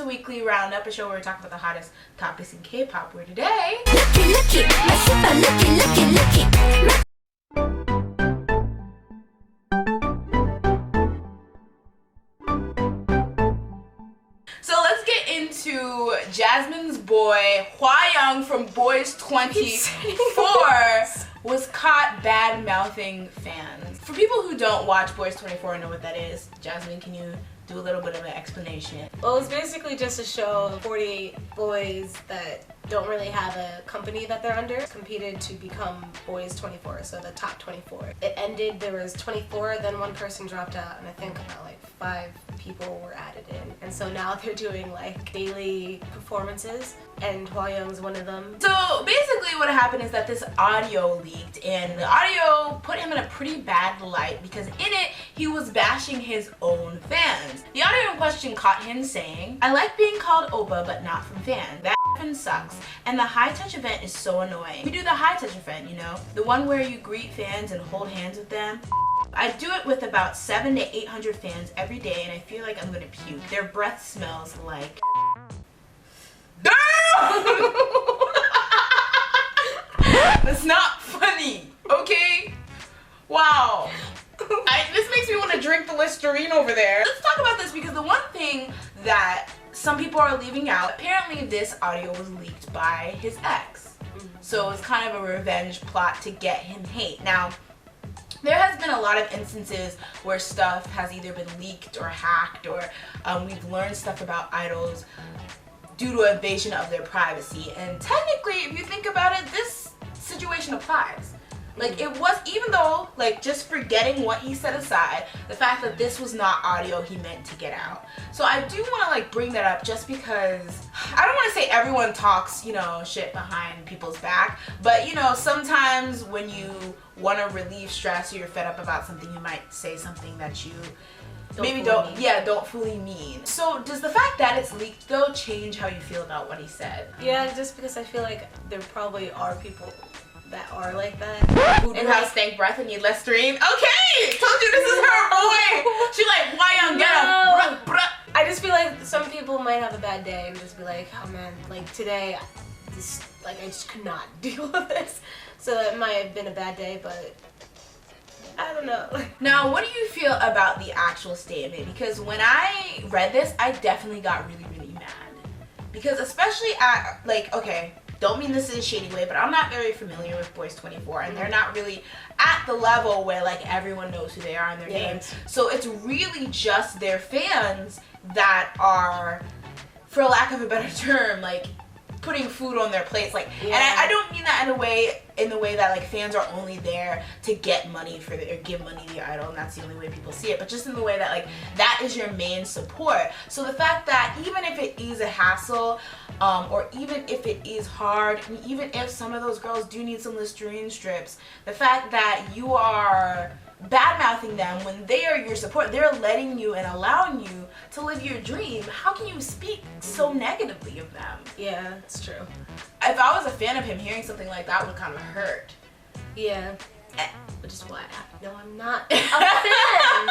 a weekly roundup, a show where we talk about the hottest topics in K-pop. Where today... So let's get into Jasmine's boy, Hwayoung from Boys24 was caught bad-mouthing fans. For people who don't watch Boys24 and know what that is, Jasmine, can you do a little bit of an explanation? Well, it's basically just a show of 48 boys that don't really have a company that they're under, competed to become Boys24, so the top 24. It ended, there was 24, then one person dropped out, and I think about like 5 people were added in. And so now they're doing like daily performances, and Hwayoung's one of them. So basically what happened is that this audio leaked, and the audio put him in a pretty bad light because in it, he was bashing his own fans. The audio in question caught him saying, "I like being called Oppa, but not from fans. That sucks. And the high touch event is so annoying. We do the high touch event, you know, the one where you greet fans and hold hands with them. I do it with about 700 to 800 fans every day, and I feel like I'm gonna puke. Their breath smells like That's not funny, okay? Wow. This makes me want to drink the Listerine over there. Let's talk about this because the one thing that some people are leaving out, apparently this audio was leaked by his ex. So it's kind of a revenge plot to get him hate. Now, there has been a lot of instances where stuff has either been leaked or hacked, or we've learned stuff about idols due to invasion of their privacy. And technically, if you think about it, this situation applies. Like, it was, even though, like, just forgetting what he set aside, the fact that this was not audio he meant to get out. So I do want to, like, bring that up just because I don't want to say everyone talks, you know, shit behind people's back, but, you know, sometimes when you want to relieve stress or you're fed up about something, you might say something that you don't fully mean. So does the fact that it's leaked, though, change how you feel about what he said? Yeah, just because I feel like there probably are people that are like that. And have stank breath and need Listerine. Okay! Told you this is her boy! She like, Hwayoung, get him! I just feel like some people might have a bad day and just be like, oh man, like today, I just could not deal with this. So it might have been a bad day, but I don't know. Now, what do you feel about the actual statement? Because when I read this, I definitely got really, really mad. Because especially at, like, okay, don't mean this in a shady way, but I'm not very familiar with Boys24, and they're not really at the level where like everyone knows who they are and their names. So it's really just their fans that are, for lack of a better term, like putting food on their plates. Like, and I don't mean that in the way that like fans are only there to get money for or give money to the idol, and that's the only way people see it, but just in the way that like that is your main support. So the fact that even if it is a hassle, or even if it is hard, and even if some of those girls do need some Listerine strips, the fact that you are bad-mouthing them when they are your support, they're letting you and allowing you to live your dream. How can you speak so negatively of them? Yeah, it's true. If I was a fan of him, hearing something like that would kind of hurt. Yeah. Which is why I'm not a fan.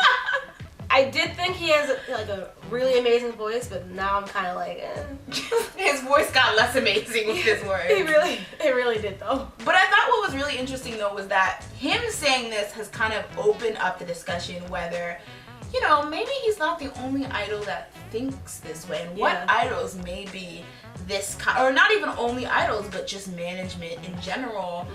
I did think he has like a really amazing voice, but now I'm kind of like, His voice got less amazing with his words. It really did though. But I thought what was really interesting though was that him saying this has kind of opened up the discussion whether, you know, maybe he's not the only idol that thinks this way, and what idols may be this kind, or not even only idols, but just management in general,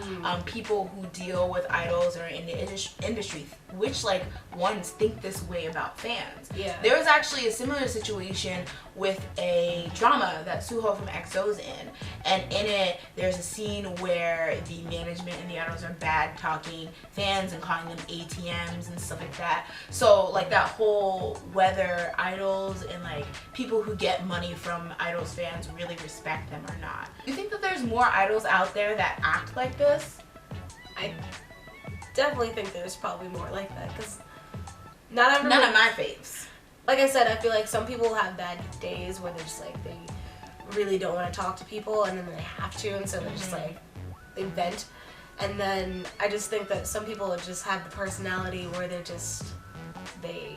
people who deal with idols or in the industry, which like ones think this way about fans. Yeah. There was actually a similar situation with a drama that Suho from EXO's in, and in it there's a scene where the management and the idols are bad talking fans and calling them ATMs and stuff like that. So like that whole whether idols and like people who get money from idols fans really respect them or not. Do you think that there's more idols out there that act like this? I definitely think there's probably more like that, because none of my faves. Like I said, I feel like some people have bad days where they're just like, they really don't want to talk to people, and then they have to, and so they're just like, they vent. And then I just think that some people just have the personality where they're just, they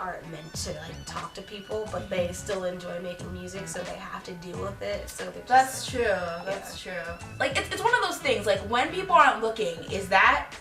aren't meant to like talk to people, but they still enjoy making music, so they have to deal with it. So they're just, That's true. That's true. Like it's one of those things. Like when people aren't looking, is that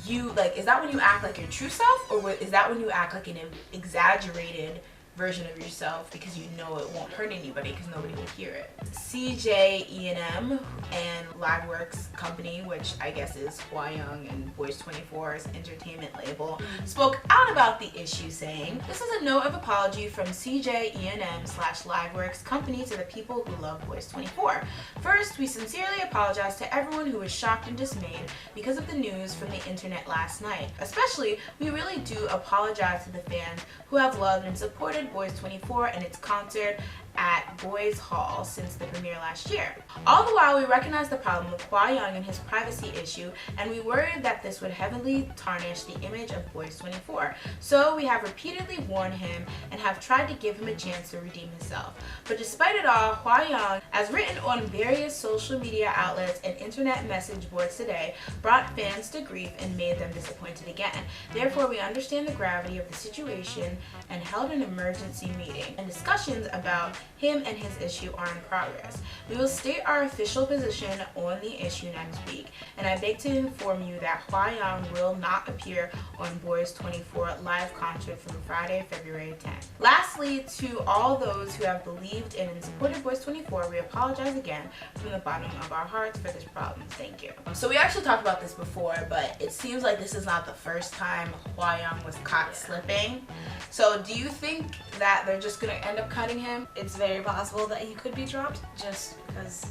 you like? Is that when you act like your true self, or is that when you act like an exaggerated version of yourself because you know it won't hurt anybody because nobody will hear it? CJ E&M and Liveworks company, which I guess is Hwayoung and Boys24's entertainment label, spoke out about the issue, saying, "This is a note of apology from CJ E&M/Liveworks company to the people who love Boys24. First, we sincerely apologize to everyone who was shocked and dismayed because of the news from the internet last night. Especially, we really do apologize to the fans who have loved and supported Boys24 and its concert at Boys Hall since the premiere last year. All the while, we recognize the problem with Hwayoung and his privacy issue, and we worried that this would heavily tarnish the image of Boys24. So we have repeatedly warned him and have tried to give him a chance to redeem himself. But despite it all, Hwayoung, as written on various social media outlets and internet message boards today, brought fans to grief and made them disappointed again. Therefore, we understand the gravity of the situation and held an emergency meeting, and discussions about him and his issue are in progress. We will state our official position on the issue next week, and I beg to inform you that Hwayoung will not appear on Boys24 live concert from Friday, February 10th. Lastly, to all those who have believed in and supported Boys24, we apologize again from the bottom of our hearts for this problem. Thank you." So we actually talked about this before, but it seems like this is not the first time Hwayoung was caught slipping. So do you think that they're just gonna end up cutting him? It's very possible that he could be dropped just because,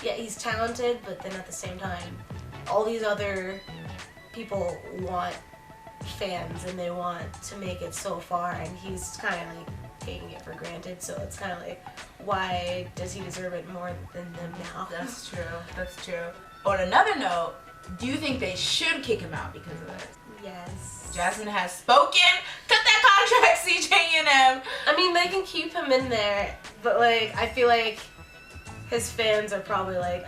yeah, he's talented, but then at the same time, all these other people want fans and they want to make it so far, and he's kind of like taking it for granted. So it's kind of like, why does he deserve it more than them now? That's true. That's true. On another note, do you think they should kick him out because of it? Yes. Jasmine has spoken. Cut that contract, CJ&M. I mean, they can keep him in there, but like, I feel like his fans are probably like,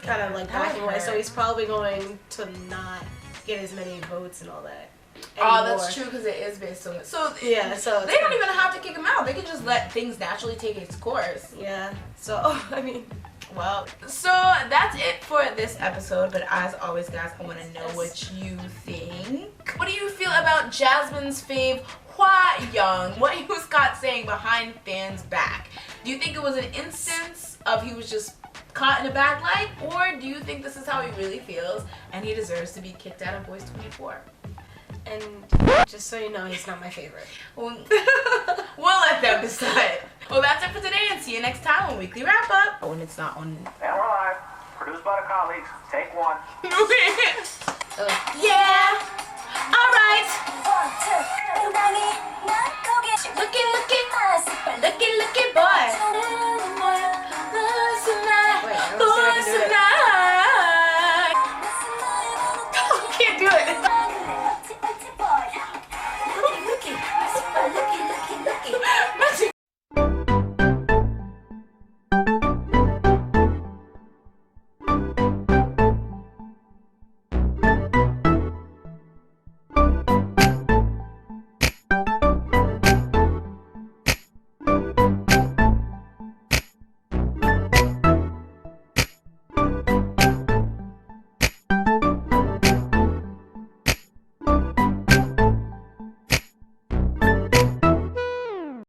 kind of like backing away. So he's probably going to not get as many votes and all that anymore. Oh, that's true, because it is based on it. So yeah, so they don't even have to kick him out. They can just let things naturally take its course. Yeah. So I mean. Well, so that's it for this episode, but as always, guys, I want to know what you think. What do you feel about Jasmine's fave, Hwayoung? What he was caught saying behind fans' back? Do you think it was an instance of he was just caught in a bad light, or do you think this is how he really feels and he deserves to be kicked out of Boys24? And just so you know, he's not my favorite. We'll let them decide. Well, that's it for today, and see you next time on Weekly Wrap Up. When it's not on. And we're live. Produced by the colleagues. Take one. Yeah. All right. 1, 2,